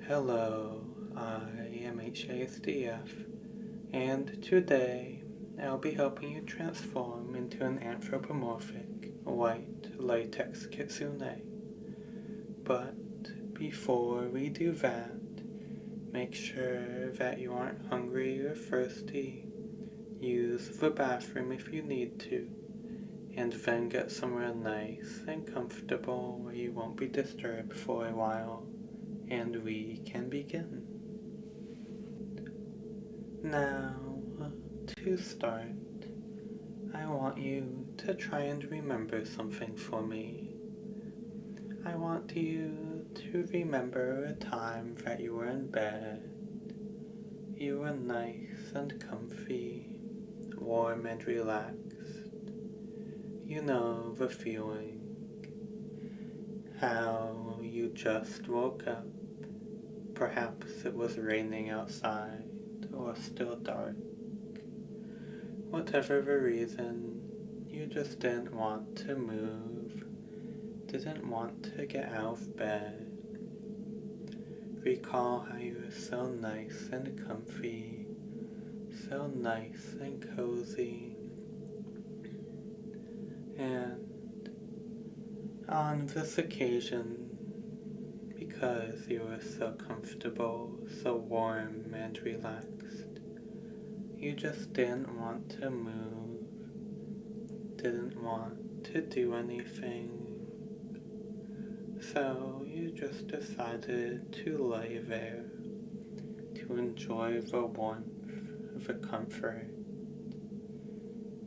Hello, I am HASDF, and today I'll be helping you transform into an anthropomorphic white latex kitsune. But before we do that, make sure that you aren't hungry or thirsty. Use the bathroom if you need to, and then get somewhere nice and comfortable where you won't be disturbed for a while, and we can begin. Now, to start, I want you to try and remember something for me. I want you to remember a time that you were in bed. You were nice and comfy, warm and relaxed. You know the feeling. How you just woke up. Perhaps it was raining outside or still dark. Whatever the reason, you just didn't want to move, didn't want to get out of bed. Recall how you were so nice and comfy, so nice and cozy. And on this occasion, because you were so comfortable, so warm and relaxed, you just didn't want to move, didn't want to do anything. So you just decided to lay there, to enjoy the warmth, the comfort,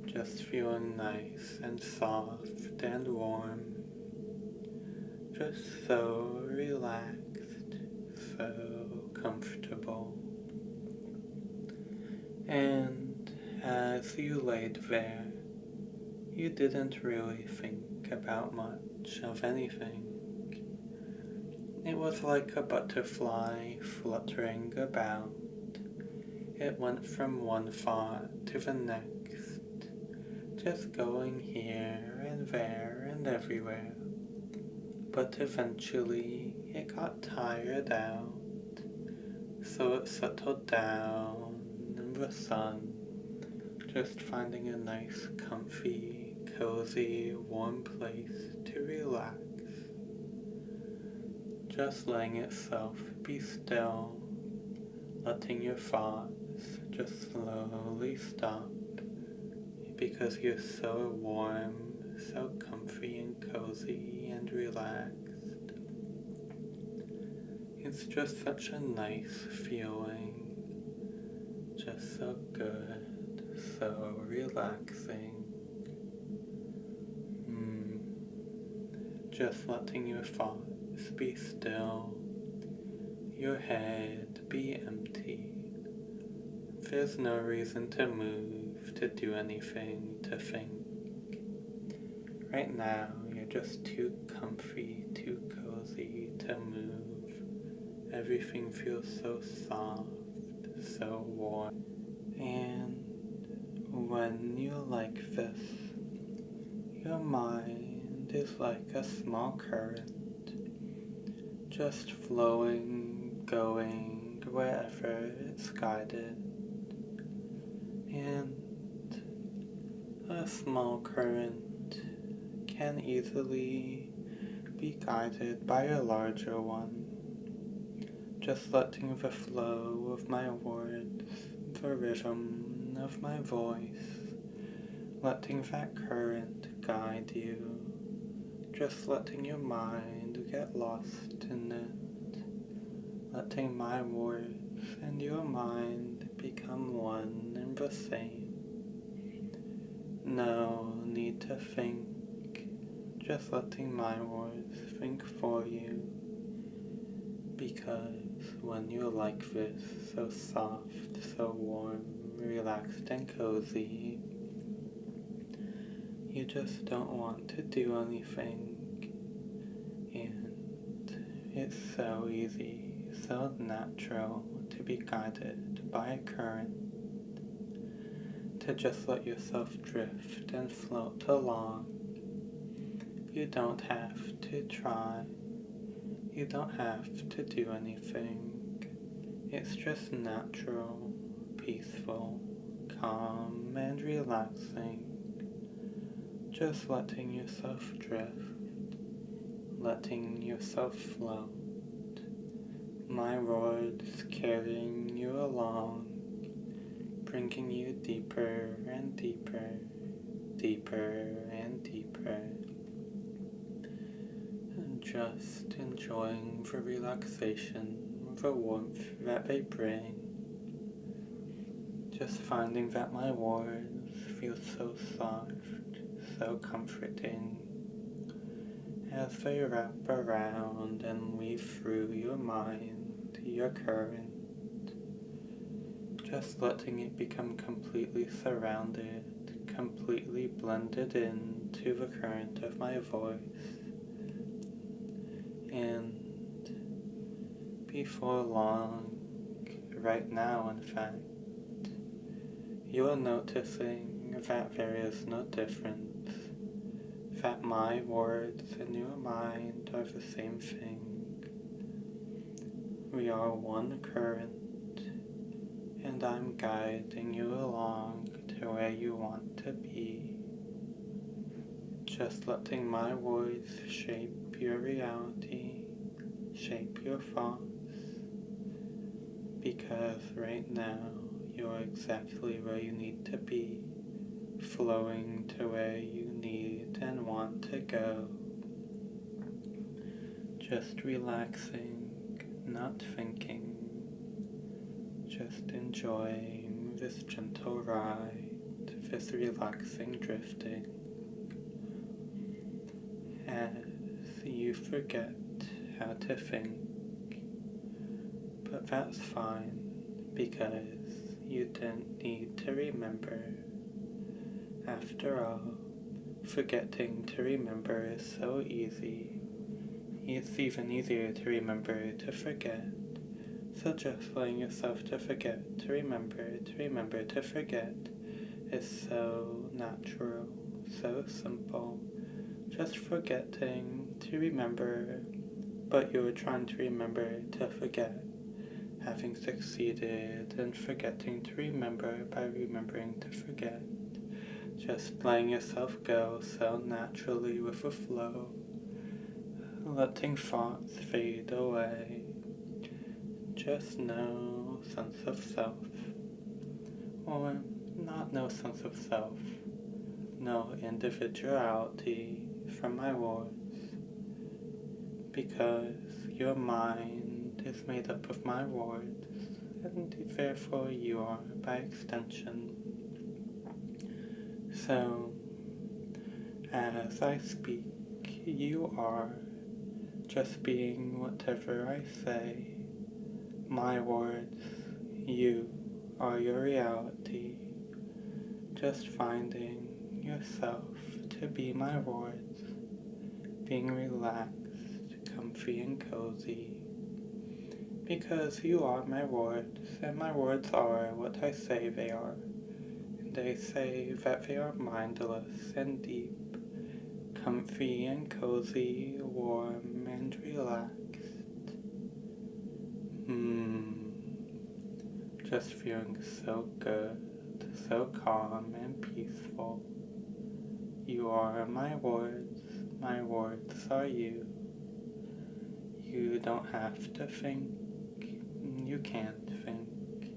just feeling nice and soft and warm, just so relaxed, so comfortable. And as you laid there, you didn't really think about much of anything. It was like a butterfly fluttering about. It went from one thought to the next, just going here and there and everywhere. But eventually it got tired out, so it settled down in the sun, just finding a nice, comfy, cozy, warm place to relax. Just letting itself be still, letting your thoughts just slowly stop, because you're so warm, so comfy and cozy and relaxed. It's just such a nice feeling, just so good, so relaxing. Just letting your thoughts be still, your head be empty. There's no reason to move, to do anything, to think. Right now, you're just too comfy, too cozy to move. Everything feels so soft, so warm. And when you're like this, your mind is like a small current, just flowing, going wherever it's guided. And a small current can easily be guided by a larger one. Just letting the flow of my words, the rhythm of my voice, letting that current guide you, just letting your mind get lost in it, letting my words and your mind become one and the same. No need to think, just letting my words think for you, because when you're like this, so soft, so warm, relaxed and cozy, you just don't want to do anything, and it's so easy, so natural to be guided by a current, to just let yourself drift and float along. You don't have to try. You don't have to do anything. It's just natural, peaceful, calm, and relaxing. Just letting yourself drift, letting yourself float. My words carrying you along, bringing you deeper and deeper, deeper and deeper. And just enjoying the relaxation, the warmth that they bring. Just finding that my words feel so soft, so comforting, as they wrap around and weave through your mind, your current, just letting it become completely surrounded, completely blended into the current of my voice. And before long, right now in fact, you are noticing that there is no difference, that my words and your mind are the same thing. We are one current, and I'm guiding you along to where you want to be. Just letting my words shape your reality, shape your thoughts, because right now you're exactly where you need to be, flowing to where you need and want to go. Just relaxing, not thinking, just enjoying this gentle ride, this relaxing drifting, as you forget how to think. But that's fine, because you don't need to remember. After all, forgetting to remember is so easy. It's even easier to remember to forget. So just letting yourself to forget, to remember, to forget is so natural, so simple. Just forgetting to remember, but you're trying to remember to forget. Having succeeded in forgetting to remember by remembering to forget. Just letting yourself go so naturally with the flow, letting thoughts fade away. Just no sense of self, or not no sense of self, no individuality from my words, because your mind is made up of my words, and therefore you are by extension. So, as I speak, you are just being whatever I say. My words, you are your reality. Just finding yourself to be my words, being relaxed, comfy and cozy. Because you are my words, and my words are what I say they are. And I say that they are mindless and deep, comfy and cozy, warm and relaxed. Just feeling so good, so calm and peaceful. You are my words are you. You don't have to think, you can't think,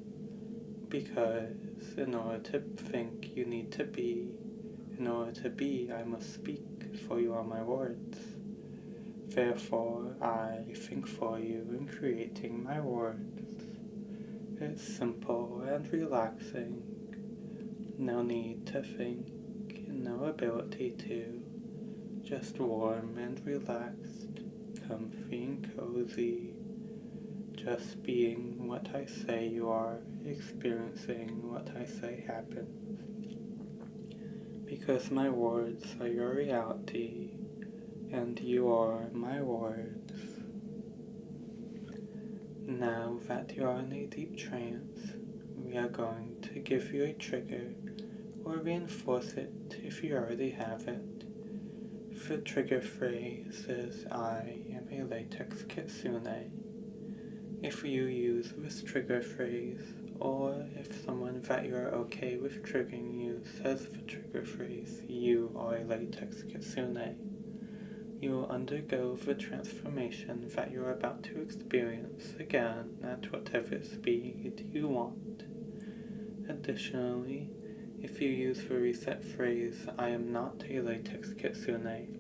because in order to think you need to be, in order to be I must speak, for you are my words. Therefore I think for you in creating my words. It's simple and relaxing, no need to think, no ability to, just warm and relaxed, comfy and cozy, just being what I say you are, experiencing what I say happens. Because my words are your reality, and you are my words. Now that you are in a deep trance, we are going to give you a trigger, or reinforce it if you already have it. The trigger phrase is I am a latex kitsune. If you use this trigger phrase, or if someone that you're okay with triggering you says the trigger phrase, you are a latex kitsune, you will undergo the transformation that you're about to experience again at whatever speed you want. Additionally, if you use the reset phrase, I am not a latex kitsune,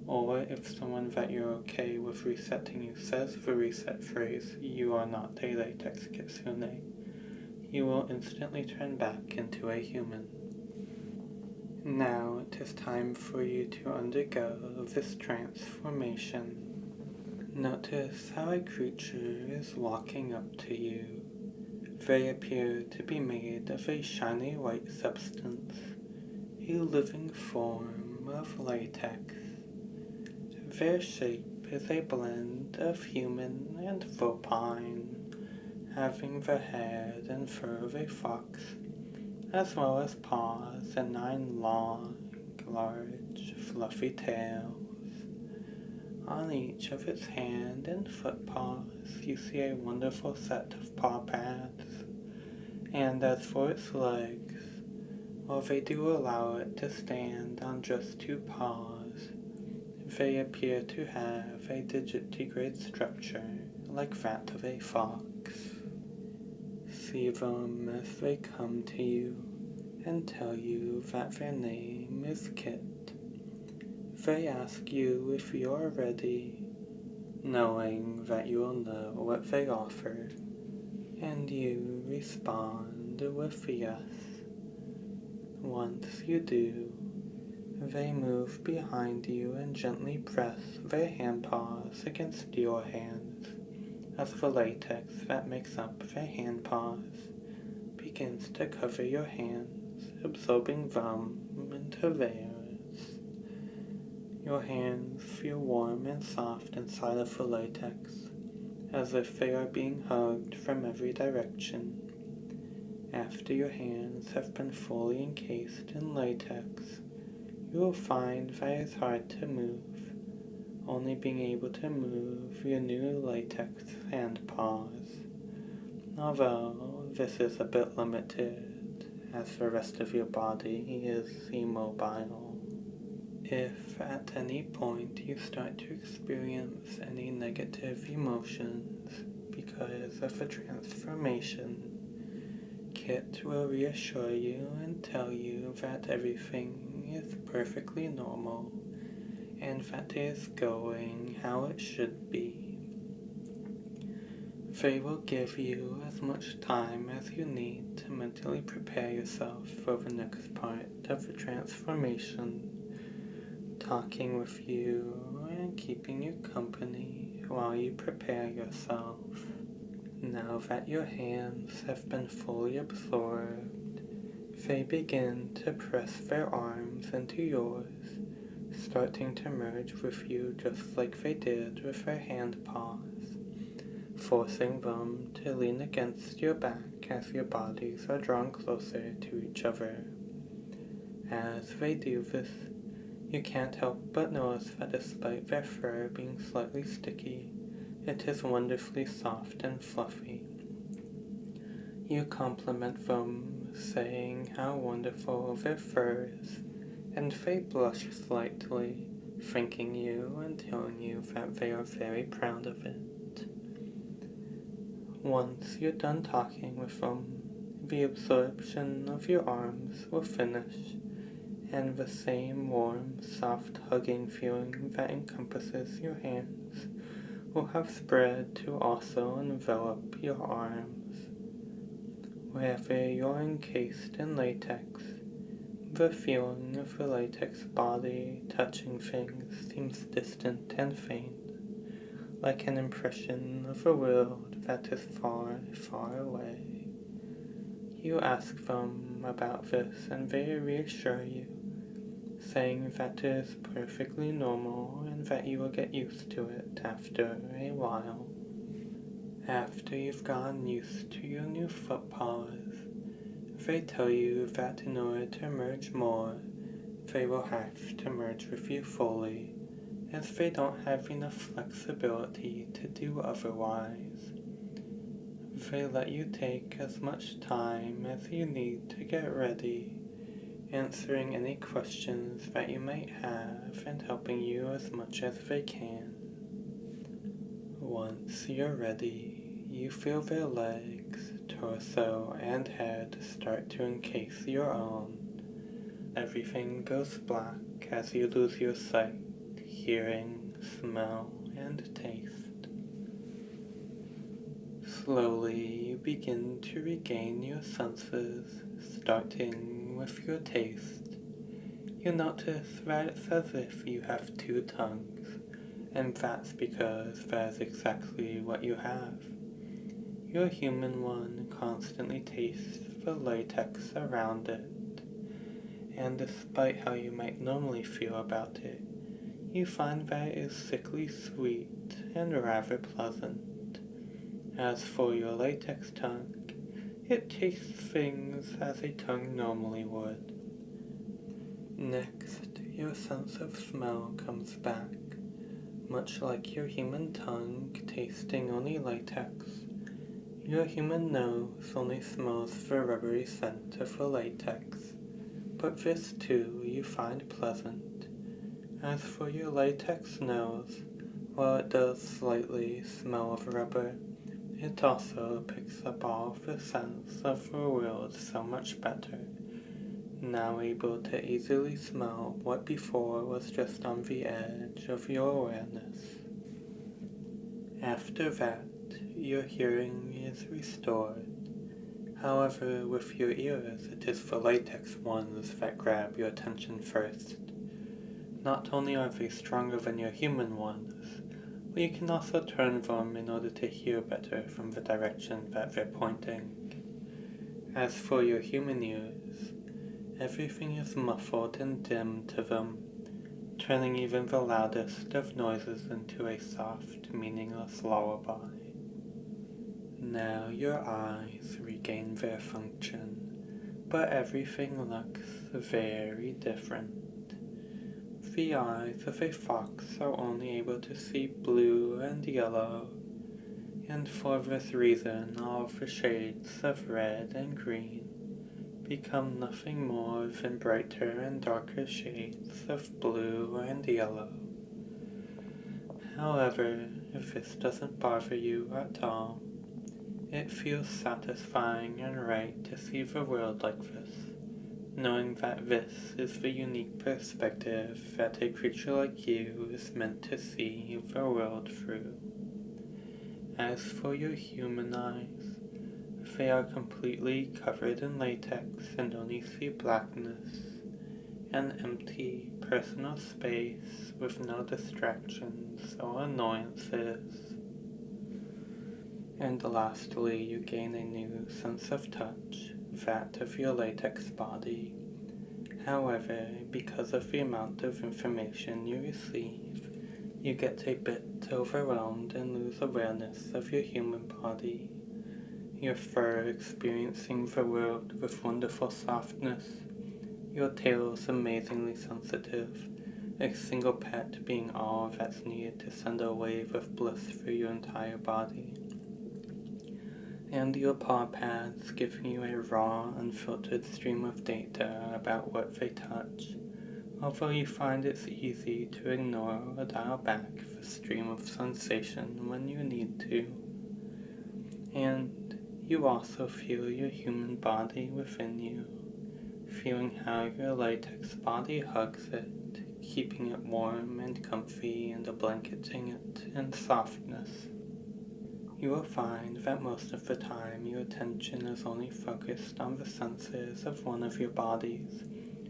or if someone that you're okay with resetting you says the reset phrase, you are not a latex kitsune, you will instantly turn back into a human. Now it is time for you to undergo this transformation. Notice how a creature is walking up to you. They appear to be made of a shiny white substance, a living form of latex. Their shape is a blend of human and vulpine, having the head and fur of a fox, as well as paws and 9 long, large, fluffy tails. On each of its hand and foot paws, you see a wonderful set of paw pads. And as for its legs, while they do allow it to stand on just 2 paws, they appear to have a digitigrade structure like that of a fox. See them as they come to you and tell you that their name is Kit. They ask you if you're ready, knowing that you will know what they offer, and you respond with yes. Once you do, they move behind you and gently press their hand paws against your hands, as the latex that makes up their hand paws begins to cover your hands, absorbing them into theirs. Your hands feel warm and soft inside of the latex, as if they are being hugged from every direction. After your hands have been fully encased in latex, you will find that it's hard to move, only being able to move your new latex hand paws. Although this is a bit limited, as the rest of your body is immobile. If at any point you start to experience any negative emotions because of the transformation, Kit will reassure you and tell you that everything is perfectly normal and that it is going how it should be. They will give you as much time as you need to mentally prepare yourself for the next part of the transformation, talking with you and keeping you company while you prepare yourself. Now that your hands have been fully absorbed, they begin to press their arms into yours, starting to merge with you just like they did with their hand paws, forcing them to lean against your back as your bodies are drawn closer to each other. As they do this, you can't help but notice that despite their fur being slightly sticky, it is wonderfully soft and fluffy. You compliment them, saying how wonderful their fur is, and they blush slightly, thanking you and telling you that they are very proud of it. Once you're done talking with them, the absorption of your arms will finish, and the same warm, soft hugging feeling that encompasses your hands will have spread to also envelop your arms. Wherever you're encased in latex, the feeling of the latex body touching things seems distant and faint, like an impression of a world that is far, far away. You ask them about this and they reassure you, saying that it is perfectly normal and that you will get used to it after a while. After you've gotten used to your new foot paws, they tell you that in order to merge more, they will have to merge with you fully, as they don't have enough flexibility to do otherwise. They let you take as much time as you need to get ready, answering any questions that you might have and helping you as much as they can. Once you're ready, you feel their legs, torso, and head start to encase your own. Everything goes black as you lose your sight, hearing, smell, and taste. Slowly you begin to regain your senses, starting with your taste. You notice that it's as if you have two tongues, and that's because that's exactly what you have. Your human one constantly tastes the latex around it, and despite how you might normally feel about it, you find that it is sickly sweet and rather pleasant. As for your latex tongue, it tastes things as a tongue normally would. Next, your sense of smell comes back. Much like your human tongue tasting only latex, your human nose only smells the rubbery scent of the latex, but this too you find pleasant. As for your latex nose, while it does slightly smell of rubber, it also picks up all of the scents of the world so much better, now able to easily smell what before was just on the edge of your awareness. After that, your hearing is restored. However, with your ears, it is the latex ones that grab your attention first. Not only are they stronger than your human ones, but you can also turn them in order to hear better from the direction that they're pointing. As for your human ears, everything is muffled and dim to them, turning even the loudest of noises into a soft, meaningless lullaby. Now your eyes regain their function, but everything looks very different. The eyes of a fox are only able to see blue and yellow, and for this reason all of the shades of red and green become nothing more than brighter and darker shades of blue and yellow. However, if this doesn't bother you at all, it feels satisfying and right to see the world like this, knowing that this is the unique perspective that a creature like you is meant to see the world through. As for your human eyes, they are completely covered in latex and only see blackness, an empty personal space with no distractions or annoyances. And lastly, you gain a new sense of touch, that of your latex body. However, because of the amount of information you receive, you get a bit overwhelmed and lose awareness of your human body. Your fur experiencing the world with wonderful softness, your tail is amazingly sensitive, a single pet being all that's needed to send a wave of bliss through your entire body. And your paw pads giving you a raw, unfiltered stream of data about what they touch, although you find it's easy to ignore or dial back the stream of sensation when you need to. And you also feel your human body within you, feeling how your latex body hugs it, keeping it warm and comfy and blanketing it in softness. You will find that most of the time your attention is only focused on the senses of one of your bodies,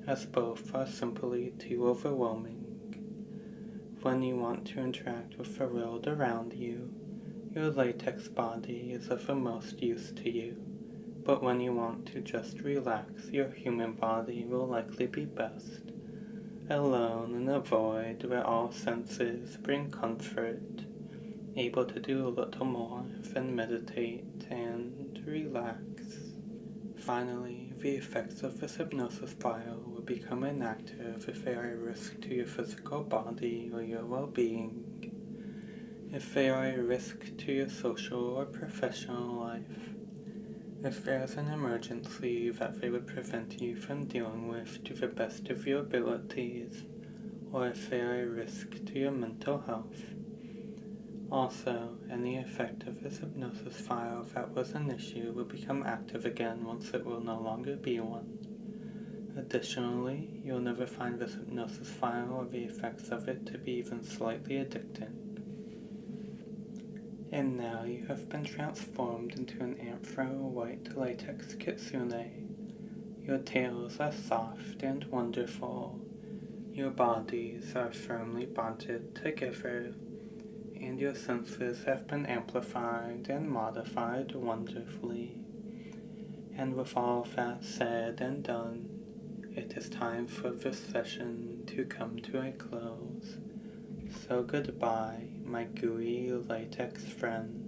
as both are simply too overwhelming. When you want to interact with the world around you, your latex body is of the most use to you, but when you want to just relax, your human body will likely be best, alone in a void where all senses bring comfort, able to do a little more than meditate and relax. Finally, The effects of this hypnosis file will become inactive if they are a risk to your physical body or your well-being, if they are a risk to your social or professional life, if there is an emergency that they would prevent you from dealing with to the best of your abilities, or if they are a risk to your mental health. Also, any effect of this hypnosis file that was an issue will become active again once it will no longer be one. Additionally, you'll never find this hypnosis file or the effects of it to be even slightly addicting. And now you have been transformed into an Anthro white latex kitsune. Your tails are soft and wonderful. Your bodies are firmly bonded together, and your senses have been amplified and modified wonderfully. And with all that said and done, it is time for this session to come to a close. So goodbye, my gooey latex friend.